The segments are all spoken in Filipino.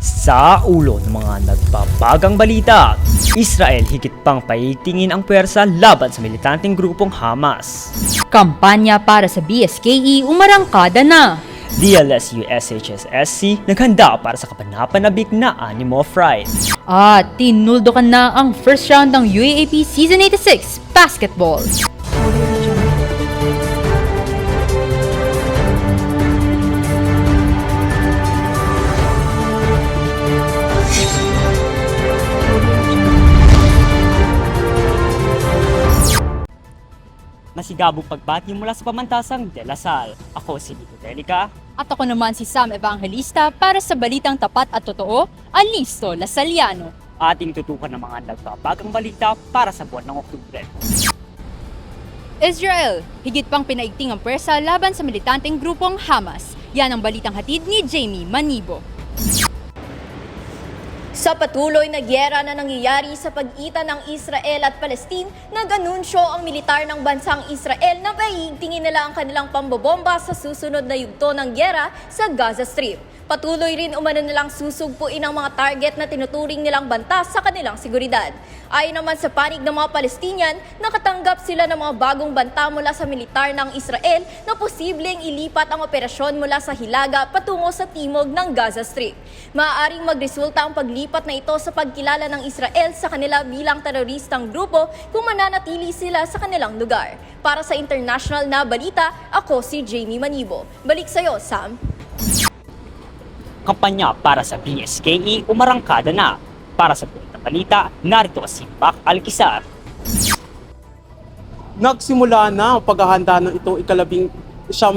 Sa ulo ng mga nagbabagang balita, Israel higit pang paigtingin ang pwersa laban sa militanteng grupong Hamas. Kampanya para sa BSKE umarangkada na. DLSU SHS-SC naghanda para sa kapanapanabik na Animo Fright. At tinuldukan na ang first round ng UAAP Season 86 Basketball. Masigabong pagbati mula sa pamantasang De La Salle. Ako si Nico Delica. At ako naman si Sam Evangelista para sa balitang tapat at totoo, Alisto Lasaliano. Ating tutukan ng mga nagbabagang balita para sa buwan ng Oktubre. Israel, higit pang pinaigting ang pwersa laban sa militanteng grupong Hamas. Yan ang balitang hatid ni Jamie Manibo. Sa patuloy na gyera na nangyayari sa pagitan ng Israel at Palestine, nag-anunsyo ang militar ng bansang Israel na paigtingin nila ang kanilang pambobomba sa susunod na yugto ng gyera sa Gaza Strip. Patuloy rin umano nilang susugpuin ang mga target na tinuturing nilang banta sa kanilang seguridad. Ayon naman sa panig ng mga Palestinian, nakatanggap sila ng mga bagong banta mula sa militar ng Israel na posibleng ilipat ang operasyon mula sa Hilaga patungo sa timog ng Gaza Strip. Maaaring magresulta ang paglipat na ito sa pagkilala ng Israel sa kanila bilang teroristang grupo kung mananatili sila sa kanilang lugar. Para sa international na balita, ako si Jamie Manibo. Balik sa'yo, Sam. Kampanya para sa BSKE umarangkada na. Para sa buong balita, narito si Bak Alquizar. Nagsimula na ang paghahanda ng itong ika-19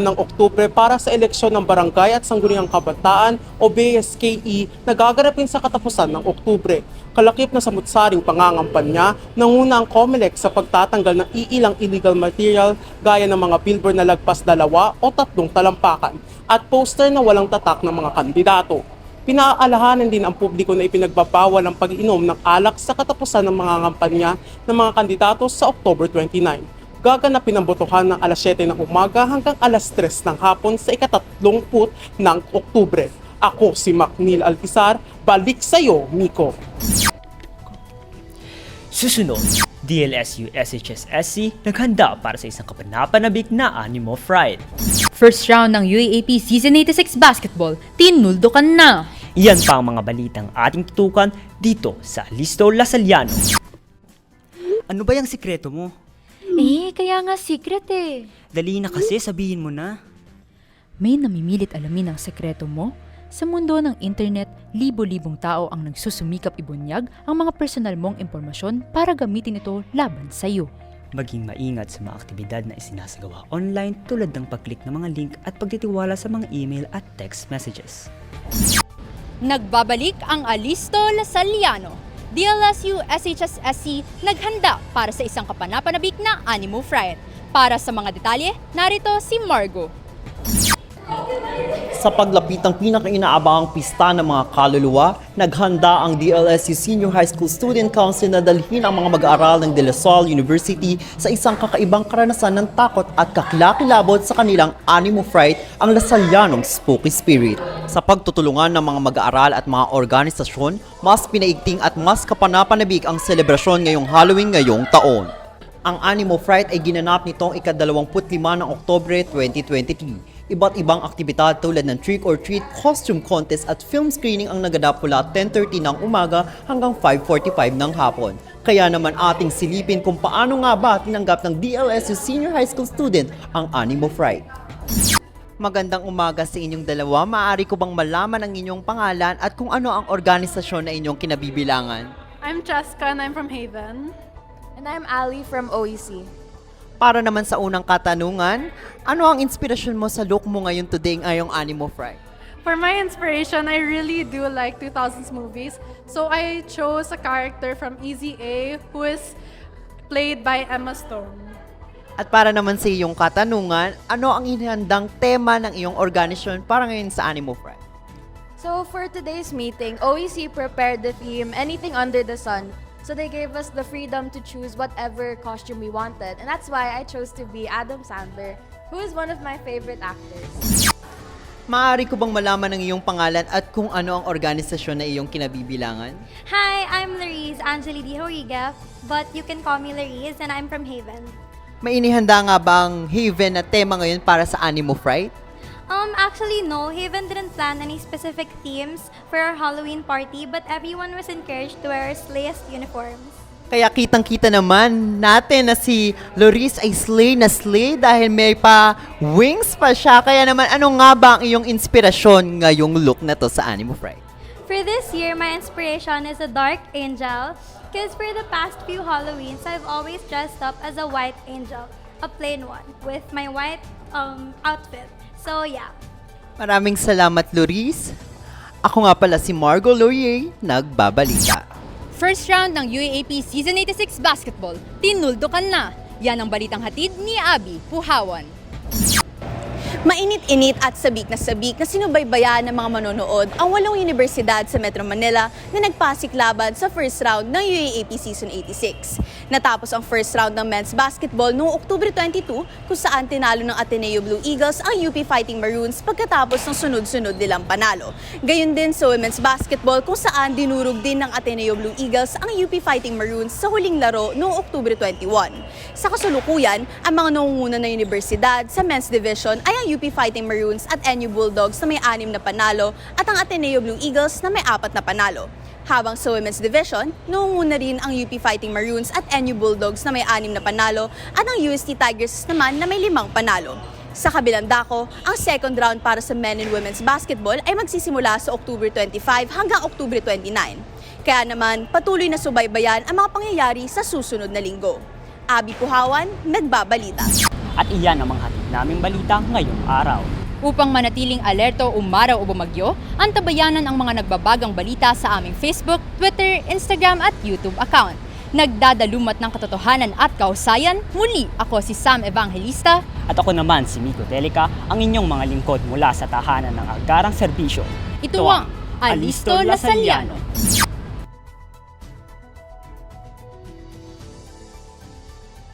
ng Oktubre para sa eleksyon ng Barangay at Sangguniang Kabataan o BSKE na gaganapin sa katapusan ng Oktubre. Kalakip na samut-saring pangangampanya, nanguna ang COMELEC sa pagtatanggal ng iilang illegal material gaya ng mga billboard na lagpas 2 o 3 talampakan at poster na walang tatak ng mga kandidato. Pinaalahanan din ang publiko na ipinagbabawal ang pag-inom ng alak sa katapusan ng mga kampanya ng mga kandidato sa October 29. Gaganapin ang botohan ng alas 7 ng umaga hanggang alas 3 ng hapon sa ika-30 ng Oktubre. Ako si Macnil Alquizar, balik sa'yo, Miko. Susunod, DLSU SHS-SC naghanda para sa isang kapanapanabik na Animo Fright. First round ng UAAP Season 86 Basketball, tinuldukan na. Iyan pa ang mga balitang ating tutukan dito sa Alisto Lasaliano. Ano ba yung sikreto mo? Kaya nga secret eh. Dali na kasi, sabihin mo na. May namimilit alamin ang sekreto mo? Sa mundo ng internet, libo-libong tao ang nagsusumikap ibunyag ang mga personal mong impormasyon para gamitin ito laban sa iyo. Maging maingat sa mga aktibidad na isinasagawa online tulad ng pag-click ng mga link at pagtitiwala sa mga email at text messages. Nagbabalik ang Alisto Lasaliano. DLSU SHS-SC naghanda para sa isang kapanapanabik na Animo Fright. Para sa mga detalye, narito si Margo. Sa paglapit ng pinaka-inaabangang pista ng mga kaluluwa, naghanda ang DLSU Senior High School Student Council na dalhin ang mga mag-aaral ng De La Salle University sa isang kakaibang karanasan ng takot at kakilakilabot sa kanilang Animo Fright, ang Lasalianong Spooky Spirit. Sa pagtutulungan ng mga mag-aaral at mga organisasyon, mas pinaigting at mas kapanapanabik ang selebrasyon ngayong Halloween ngayong taon. Ang Animo Fright ay ginanap nitong ika-25 ng Oktubre 2023. Iba't ibang aktibidad tulad ng trick-or-treat, costume contest at film screening ang naganap mula 10:30 ng umaga hanggang 5:45 ng hapon. Kaya naman ating silipin kung paano nga ba tinanggap ng DLSU Senior High School student ang Animo Fright. Magandang umaga sa inyong dalawa. Maaari ko bang malaman ang inyong pangalan at kung ano ang organisasyon na inyong kinabibilangan? I'm Jessica and I'm from Haven. And I'm Ali from OEC. Para naman sa unang katanungan, ano ang inspirasyon mo sa look mo ngayon today ngayong Animo Fright? For my inspiration, I really do like 2000s movies. So I chose a character from Easy A who is played by Emma Stone. At para naman sa iyong katanungan, ano ang inihandang tema ng iyong organisasyon para ngayon sa Animo Fright? So for today's meeting, OEC prepared the theme Anything Under the Sun. So they gave us the freedom to choose whatever costume we wanted. And that's why I chose to be Adam Sandler, who is one of my favorite actors. Maaari ko bang malaman ang iyong pangalan at kung ano ang organisasyon na iyong kinabibilangan? Hi, I'm Larise Angeli Di Horiga, but you can call me Larise and I'm from Haven. May inihanda nga bang Haven na tema ngayon para sa Animo Fright? Actually, no. Haven didn't plan any specific themes for our Halloween party, but everyone was encouraged to wear slayest uniforms. Kaya kitang-kita naman natin na si Loris ay slay na slay dahil may pa wings pa siya. Kaya naman, ano nga ba ang iyong inspirasyon ngayong look na to sa Animo Fright? For this year, my inspiration is a dark angel, because for the past few Halloweens, I've always dressed up as a white angel, a plain one, with my white outfit. So, yeah. Maraming salamat, Loris. Ako nga pala si Margot Laurier, nagbabalita. First round ng UAAP Season 86 Basketball, tinuldukan na. Yan ang balitang hatid ni Abby Puhawan. Mainit-init at sabik na sinubaybayan ng mga manonood ang 8 universidad sa Metro Manila na nagpasiklaban sa first round ng UAAP Season 86. Natapos ang first round ng men's basketball noong October 22 kung saan tinalo ng Ateneo Blue Eagles ang UP Fighting Maroons pagkatapos ng sunod-sunod nilang panalo. Gayun din sa women's basketball kung saan dinurog din ng Ateneo Blue Eagles ang UP Fighting Maroons sa huling laro noong October 21. Sa kasulukuyan, ang mga nangunguna na universidad sa men's division ay ang UP Fighting Maroons at NU Bulldogs na may 6 na panalo at ang Ateneo Blue Eagles na may 4 na panalo. Habang sa women's division, nangunguna rin ang UP Fighting Maroons at NU Bulldogs na may 6 na panalo at ang UST Tigers naman na may 5 panalo. Sa kabilang dako, ang second round para sa men and women's basketball ay magsisimula sa October 25 hanggang October 29. Kaya naman, patuloy na subaybayan ang mga pangyayari sa susunod na linggo. Abby Puhawan, nagbabalita. At iyan ang mga hatid naming balita ngayong araw. Upang manatiling alerto umaraw o bumagyo, antabayanan ang mga nagbabagang balita sa aming Facebook, Twitter, Instagram at YouTube account. Nagdadalumat ng katotohanan at kausayan, muli ako si Sam Evangelista. At ako naman si Miko Delica, ang inyong mga lingkod mula sa tahanan ng Agarang Serbisyo. Ito ang Alisto Lasaliano.